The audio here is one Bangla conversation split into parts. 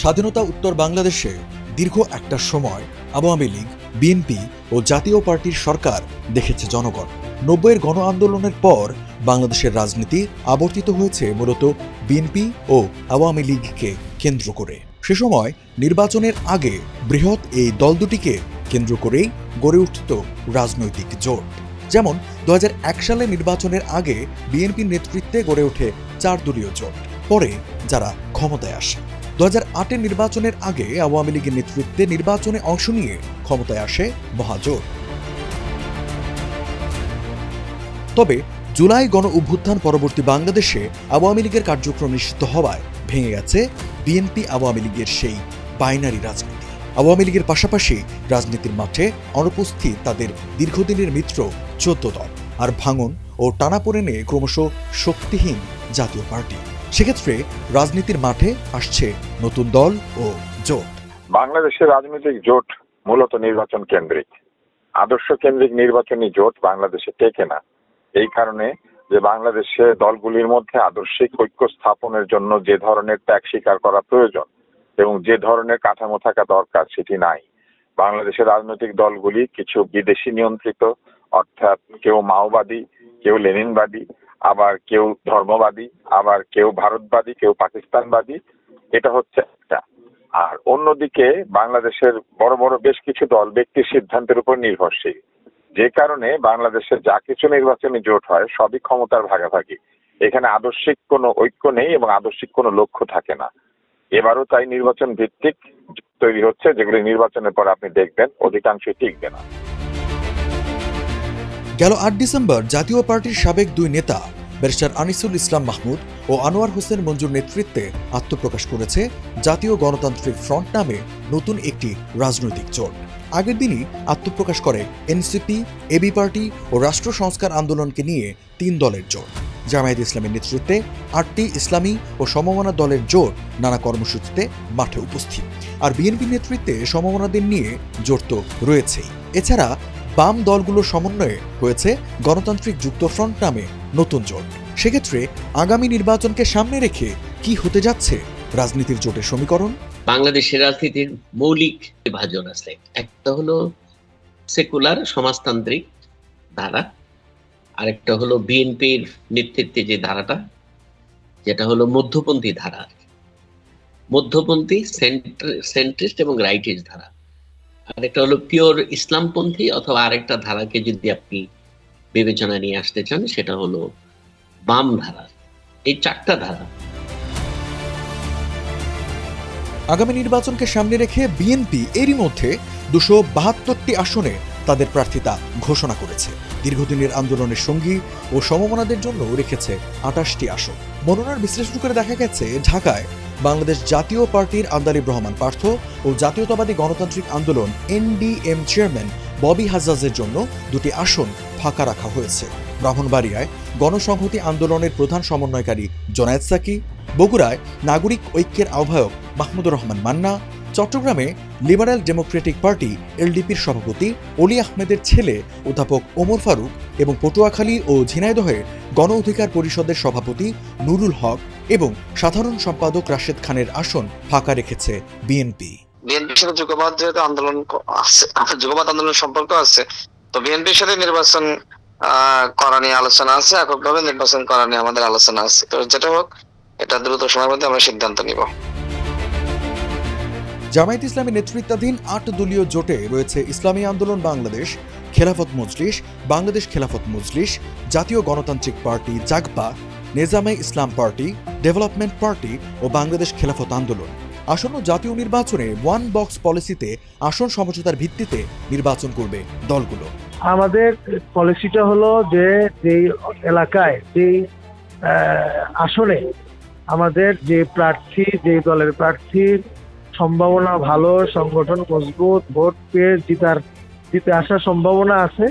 স্বাধীনতা উত্তর বাংলাদেশে দীর্ঘ একটা সময় আওয়ামী লীগ, বিএনপি ও জাতীয় পার্টির সরকার দেখেছে জনগণ। ৯০-এর গণ আন্দোলনের পর বাংলাদেশের রাজনীতি আবর্তিত হয়েছে মূলত বিএনপি ও আওয়ামী লীগকে কেন্দ্র করে। সে সময় নির্বাচনের আগে বৃহৎ এই দল দুটিকে কেন্দ্র করেই গড়ে উঠত রাজনৈতিক জোট। যেমন ২০০১ সালে নির্বাচনের আগে বিএনপির নেতৃত্বে গড়ে ওঠে ৪ দলীয় জোট। পরে যারা ক্ষমতায় আসে ২০০৮-এর নির্বাচনের আগে আওয়ামী লীগের নেতৃত্বে নির্বাচনে অংশ নিয়ে ক্ষমতায় আসে মহাজোট। তবে জুলাই গণ অভ্যুত্থান পরবর্তী বাংলাদেশে আওয়ামী লীগের কার্যক্রম নিষিদ্ধ হওয়ায় ভেঙে গেছে বিএনপি আওয়ামী লীগের সেই বাইনারি রাজনীতি। আওয়ামী লীগের পাশাপাশি রাজনীতির মাঠে অনুপস্থিত তাদের দীর্ঘদিনের মিত্র ১৪ দল, আর ভাঙন ও টানাপোড়েনে ক্রমশ শক্তিহীন জাতীয় পার্টি। সেক্ষেত্রে রাজনীতির মাঠে আসছে নতুন দল ও জোট। বাংলাদেশের রাজনৈতিক জোট মূলত নির্বাচন কেন্দ্রিক, আদর্শ কেন্দ্রিক নির্বাচনী জোট বাংলাদেশে টেকে না। এই কারণে যে বাংলাদেশে দলগুলির মধ্যে আদর্শিক ঐক্য স্থাপনের জন্য যে ধরনের ত্যাগ স্বীকার করা প্রয়োজন এবং যে ধরনের কাঠামো থাকা দরকার সেটি নাই। বাংলাদেশের রাজনৈতিক দলগুলি কিছু বিদেশি নিয়ন্ত্রিত, অর্থাৎ কেউ মাওবাদী, কেউ লেনিনবাদী, আবার কেউ ধর্মবাদী, আবার কেউ ভারতবাদী, কেউ পাকিস্তানবাদী। এটা হচ্ছে একটা। আর অন্যদিকে বাংলাদেশের বড় বড় বেশ কিছু দল ব্যক্তির সিদ্ধান্তের উপর নির্ভরশীল, যে কারণে বাংলাদেশে যা কিছু নির্বাচনী জোট হয় সবই ক্ষমতার ভাগাভাগি। এখানে আদর্শিক কোনো ঐক্য নেই এবং আদর্শিক কোনো লক্ষ্য থাকে না। এবারও তাই নির্বাচন ভিত্তিক তৈরি হচ্ছে, যেগুলি নির্বাচনের পর আপনি দেখবেন অধিকাংশই টিকবে না। গেল ৮ ডিসেম্বর জাতীয় পার্টির সাবেক দুই নেতা ব্যারিস্টার আনিসুল ইসলাম মাহমুদ ও আনোয়ার হোসেন মঞ্জুর নেতৃত্বে আত্মপ্রকাশ করেছে জাতীয় গণতান্ত্রিক ফ্রন্ট নামে নতুন একটি রাজনৈতিক জোট। আগের দিনই আত্মপ্রকাশ করে এনসিপি, এবি পার্টি ও রাষ্ট্র সংস্কার আন্দোলনকে নিয়ে ৩ দলের জোট। জামায়াতে ইসলামের নেতৃত্বে ৮টি ইসলামী ও সমমনা দলের জোট নানা কর্মসূচিতে মাঠে উপস্থিত। আর বিএনপি নেতৃত্বে সমমনাদের নিয়ে জোট তো রয়েছেই। এছাড়া বাম দলগুলোর সমন্বয়ে হয়েছে গণতান্ত্রিক যুক্তফ্রন্ট নামে নতুন জোট। সেক্ষেত্রে আগামী নির্বাচনকে সামনে রেখে কি হতে যাচ্ছে রাজনীতির জোটের সমীকরণ? বাংলাদেশের রাজনীতির মৌলিক বিভাজন আছে। একটা হলো সেকুলার সমাজতান্ত্রিক ধারা, আরেকটা হলো বিএনপির নেতৃত্বে যে ধারাটা, যেটা হলো মধ্যপন্থী ধারা, মধ্যপন্থী সেন্ট্রিস্ট এবং রাইটিস্ট ধারা। আরেকটা হলো পিওর ইসলামপন্থী, অথবা আরেকটা ধারাকে যদি আপনি বিবেচনা নিয়ে আসতে চান সেটা হলো বাম ধারা। এই 4টা ধারা। আগামী নির্বাচনকে সামনে রেখে বিএনপি এরই মধ্যে ২৭২টি আসনে তাদের প্রার্থিতা ঘোষণা করেছে। দীর্ঘদিনের আন্দোলনের সঙ্গী ও সমমনাদের জন্য রেখেছে ২৮টি আসন। মনোনয়ন বিশ্লেষণ করে দেখা গেছে ঢাকায় বাংলাদেশ জাতীয় পার্টির আন্দালিব রহমান পার্থ ও জাতীয়তাবাদী গণতান্ত্রিক আন্দোলন এনডিএম চেয়ারম্যান ববি হাজ্জাজের জন্য 2টি আসন ফাঁকা রাখা হয়েছে। ব্রাহ্মণবাড়িয়ায় গণসংহতি আন্দোলনের প্রধান সমন্বয়কারী জোনায়েদ সাকি, বগুড়ায় নাগরিক ঐক্যের আহ্বায়ক মাহমুদুর রহমান মান্না, চট্টগ্রামে লিবারেল ডেমোক্রেটিক পার্টি এলডিপির সভাপতি অলি আহমেদের ছেলে অধ্যাপক ওমর ফারুক এবং পটুয়াখালী ও ঝিনাইদহে গণ অধিকার পরিষদের সভাপতি নুরুল হক এবং সাধারণ সম্পাদক রাশেদ খানের আসন ফাঁকা রেখেছে বিএনপি। বিএনপির সাথে যুগপৎ যেহেতু আন্দোলন আছে, যুগপৎ আন্দোলনের সম্পর্ক আছে, তো বিএনপির সাথে নির্বাচন করা নিয়ে আলোচনা আছে, এককভাবে নির্বাচন করা নিয়ে আমাদের আলোচনা আছে। তো যেটা হোক, এটা দ্রুত সময়ের মধ্যে আমরা সিদ্ধান্ত নিব। জামায়াত ইসলামী নেতৃত্বাধীন ৮ দলীয় জোটে রয়েছে ইসলামী আন্দোলন বাংলাদেশ, খেলাফত মজলিস, বাংলাদেশ খেলাফত মজলিস, জাতীয় গণতান্ত্রিক পার্টি জাগপা, নেজামে ইসলাম পার্টি, ডেভেলপমেন্ট পার্টি ও বাংলাদেশ খেলাফত আন্দোলন। আসন্ন জাতীয় নির্বাচনে ওয়ান বক্স পলিসিতে আসন সমঝোতার ভিত্তিতে নির্বাচন করবে দলগুলো। আমাদের পলিসিটা হলো যে যেই এলাকায় যেই আসনে আমাদের যে প্রার্থী, যে দলের প্রার্থীর সম্ভাবনা ভালো, সংগঠন মজবুত, ভোট পেয়ে জিতে আসার সম্ভাবনা আছে,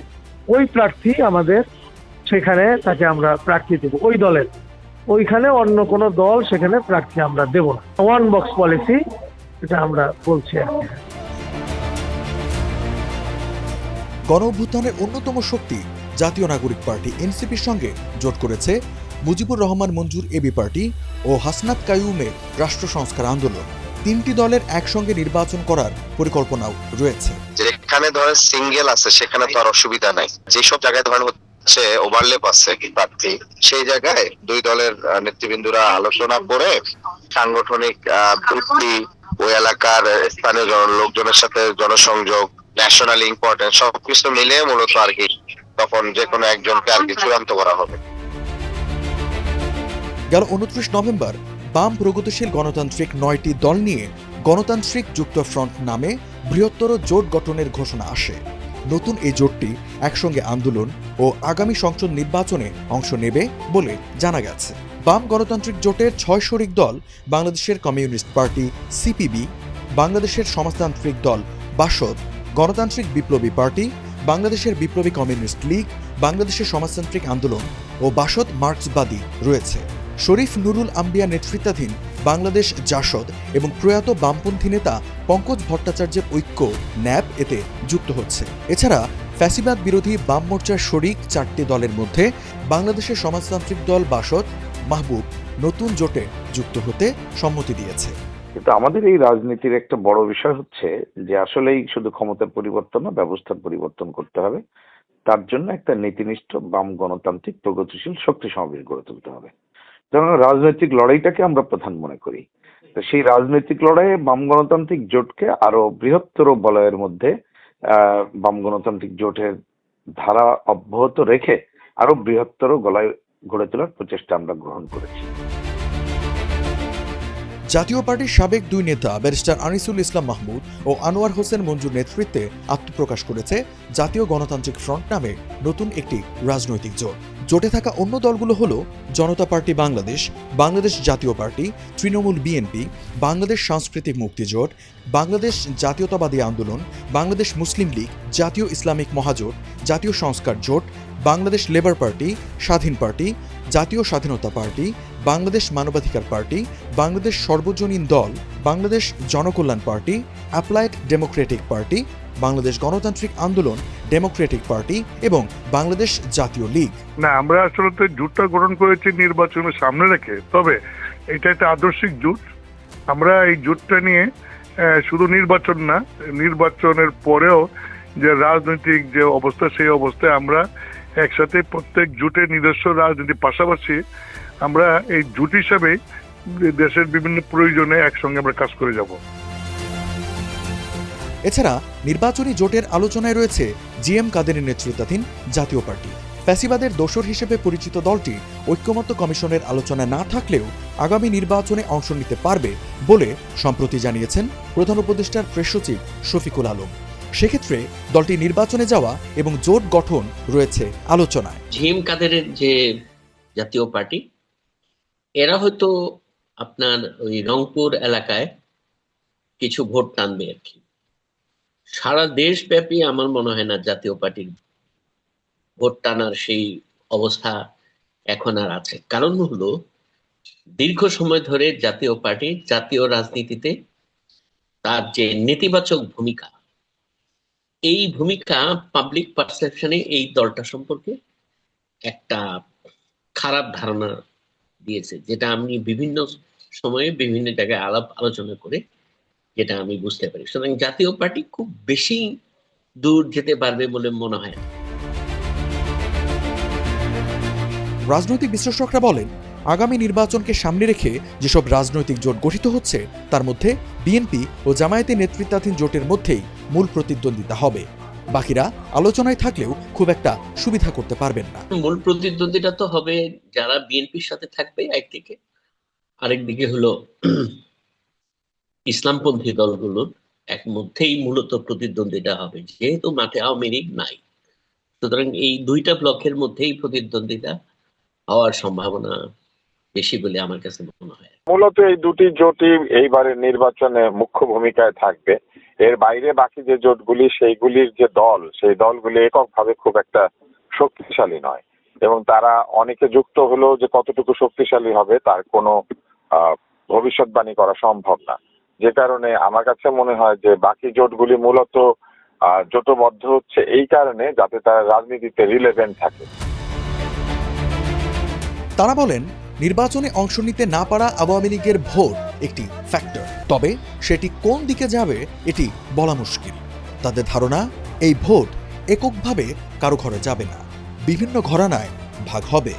ওই প্রার্থী আমাদের সেখানে তাকে আমরা প্রার্থী দেব ওই দলের। ওইখানে অন্য কোনো দল সেখানে প্রার্থী আমরা দেব না। ওয়ান বক্স পলিসি, এটা আমরা বলছি আর কি। গণ অভ্যুত্থানের অন্যতম শক্তি জাতীয় নাগরিক পার্টি এনসিপির সঙ্গে জোট করেছে মুজিবুর রহমান মঞ্জুর এবি পার্টি ও হাসনাত কাইয়ুমের রাষ্ট্র সংস্কার আন্দোলন। তিনটি দলের একসঙ্গে নির্বাচন করার পরিকল্পনাও রয়েছে। যেখানে ধরেন সিঙ্গেল আছে সেখানে তো আর অসুবিধা নাই, যেসব জায়গায় ধরেন হচ্ছে ওভারলেপ আছে প্রার্থী, সেই জায়গায় দুই দলের নেতৃবৃন্দরা আলোচনা করে সাংগঠনিক ভিত্তি, ওই এলাকার স্থানীয় লোকজনের সাথে জনসংযোগ, ন্যাশনাল ইম্পর্টেন্স সবকিছু মিলে মূলত আর কি তখন যে কোনো একজনকে আর কি চূড়ান্ত করা হবে। গেল 29 নভেম্বর বাম প্রগতিশীল গণতান্ত্রিক 9টি দল নিয়ে গণতান্ত্রিক যুক্ত ফ্রন্ট নামে বৃহত্তর জোট গঠনের ঘোষণা আসে। নতুন এই জোটটি একসঙ্গে আন্দোলন ও আগামী সংসদ নির্বাচনে অংশ নেবে বলে জানা গেছে। বাম গণতান্ত্রিক জোটের 6 শরিক দল বাংলাদেশের কমিউনিস্ট পার্টি সিপিবি, বাংলাদেশের সমাজতান্ত্রিক দল বাসদ, গণতান্ত্রিক বিপ্লবী পার্টি, বাংলাদেশের বিপ্লবী কমিউনিস্ট লীগ, বাংলাদেশের সমাজতান্ত্রিক আন্দোলন ও বাসদ মার্ক্সবাদী রয়েছে। শরীফ নুরুল আম্বিয়া নেতৃত্বাধীন বাংলাদেশ জাসদ এবং প্রয়াত বামপন্থী নেতা পঙ্কজ ভট্টাচার্যের ঐক্য ন্যাপ এতে যুক্ত হচ্ছে। এছাড়া ফ্যাসিবাদ বিরোধী বাম মোর্চার শরিক 4টি দলের মধ্যে বাংলাদেশের সমাজতান্ত্রিক দল বাসদ মাহবুব নতুন জোটে যুক্ত হতে সম্মতি দিয়েছে। কিন্তু আমাদের এই রাজনীতির একটা বড় বিষয় হচ্ছে যে আসলেই শুধু ক্ষমতার পরিবর্তন না, ব্যবস্থার পরিবর্তন করতে হবে। তার জন্য একটা নীতিনিষ্ঠ বাম গণতান্ত্রিক প্রগতিশীল শক্তি সমাবেশ গড়ে তুলতে হবে। যেমন রাজনৈতিক লড়াইটাকে আমরা প্রধান মনে করি, তো সেই রাজনৈতিক লড়াইয়ে বাম গণতান্ত্রিক জোটকে আরো বৃহত্তর বলয়ের মধ্যে বাম গণতান্ত্রিক জোটের ধারা অব্যাহত রেখে আরো বৃহত্তর গলায় গড়ে তোলার প্রচেষ্টা আমরা গ্রহণ করেছি। জাতীয় পার্টির সাবেক দুই নেতা ব্যারিস্টার আনিসুল ইসলাম মাহমুদ ও আনোয়ার হোসেন মঞ্জুর নেতৃত্বে আত্মপ্রকাশ করেছে জাতীয় গণতান্ত্রিক ফ্রন্ট নামে নতুন একটি রাজনৈতিক জোট। জোটে থাকা অন্য দলগুলো হলো জনতা পার্টি বাংলাদেশ, বাংলাদেশ জাতীয় পার্টি, তৃণমূল বিএনপি, বাংলাদেশ সাংস্কৃতিক মুক্তি জোট, বাংলাদেশ জাতীয়তাবাদী আন্দোলন, বাংলাদেশ মুসলিম লীগ, জাতীয় ইসলামিক মহাজোট, জাতীয় সংস্কার জোট, বাংলাদেশ লেবার পার্টি, স্বাধীন পার্টি, জাতীয় স্বাধীনতা পার্টি, বাংলাদেশ মানবাধিকার পার্টি, বাংলাদেশ সর্বজনীন দল, Bangladesh Janakalyan party, applied Democratic party, Bangladesh গণতান্ত্রিক আন্দোলন ডেমোক্রেটিক পার্টি এবং বাংলাদেশ জাতীয় লীগ। না, আমরা আসলে জোটটা গ্রহণ করেছি নির্বাচনের সামনে রেখে, তবে এটা একটা আদর্শিক জোট। আমরা এই জোটটা নিয়ে শুধু নির্বাচন না, নির্বাচনের পরেও যে রাজনৈতিক যে অবস্থা, সেই অবস্থায় আমরা একসাথে প্রত্যেক জোটের নিজস্ব রাজনীতির পাশাপাশি আমরা এই জোট হিসাবে দেশের বিভিন্ন প্রয়োজনে একসঙ্গে আমরা কাজ করে যাব। এছাড়া নির্বাচনী জোটের আলোচনায় রয়েছে জিএম কাদেরের নেতৃত্বাধীন জাতীয় পার্টি। ফ্যাসিবাদের দোসর হিসেবে পরিচিত দলটি ঐক্যমত্য কমিশনের আলোচনায় না থাকলেও আগামী নির্বাচনে অংশ নিতে পারবে বলে সম্প্রতি জানিয়েছেন প্রধান উপদেষ্টার প্রেস সচিব শফিকুল আলম। সেক্ষেত্রে দলটি নির্বাচনে যাওয়া এবং জোট গঠন রয়েছে আলোচনায়। জিএম কাদেরের যে জাতীয় পার্টি, এরা হয়তো আপনার ওই রংপুর এলাকায় কিছু ভোট টানবে আর কি। সারা দেশব্যাপী আমার মনে হয় না জাতীয় পার্টির ভোট টানার সেই অবস্থা এখন আর আছে। কারণ হলো দীর্ঘ সময় ধরে জাতীয় পার্টি জাতীয় রাজনীতিতে তার যে নেতিবাচক ভূমিকা, এই ভূমিকা পাবলিক পারসেপশনে এই দলটা সম্পর্কে একটা খারাপ ধারণা দিয়েছে, যেটা আমি বিভিন্ন সময়ে বিভিন্ন জায়গায় আলোচনা করে যেটা আমি বুঝতে পারি। সুতরাং জাতীয় পার্টি খুব বেশি দূর যেতে পারবে বলে মনে হয় না। রাজনৈতিক বিশ্লেষকরা বলেন, আগামী নির্বাচনকে সামনে রেখে যেসব রাজনৈতিক জোট গঠিত হচ্ছে তার মধ্যে বিএনপি ও জামায়াতের নেতৃত্বাধীন জোটের মধ্যেই মূল প্রতিদ্বন্দ্বিতা হবে। বাকিরা আলোচনায় থাকলেও খুব একটা সুবিধা করতে পারবেন না। মূল প্রতিদ্বন্দ্বিতা তো হবে যারা বিএনপির সাথে থাকবে একদিকে, আরেকদিকে হলো ইসলামপন্থী দলগুলোর এক মধ্যেই মূলত প্রতিদ্বন্দ্বিতা হবে, যেহেতু মাঠে আওয়ামী লীগ নাই। সুতরাং এই দুইটা ব্লকের মধ্যেই প্রতিদ্বন্দ্বিতা হওয়ার সম্ভাবনা বেশি বলে আমার কাছে মনে হয়। মূলত এই দুটি জোটই এইবারের নির্বাচনে মুখ্য ভূমিকায় থাকবে। এর বাইরে বাকি যে জোটগুলি, সেইগুলির যে দল, সেই দলগুলি এককভাবে খুব একটা শক্তিশালী নয় এবং তারা অনেকে যুক্ত হলেও যে কতটুকু শক্তিশালী হবে তার কোনো ভবিষ্যৎবাণী করা সম্ভব না। যে কারণে আমার কাছে মনে হয় যে বাকি জোটগুলি মূলত জোটবদ্ধ হচ্ছে এই কারণে যাতে তারা রাজনীতিতে রিলেভেন্ট থাকে। তারা বলেন, নির্বাচনে অংশ নিতে না পারা আওয়ামী লীগের ভোট একটি ফ্যাক্টর, তবে সেটি কোন দিকে যাবে এটি বলা মুশকিল। তাদের ধারণা, এই ভোট এককভাবে কারো ঘরে যাবে না, বিভিন্ন ঘরানায় ভাগ হবে।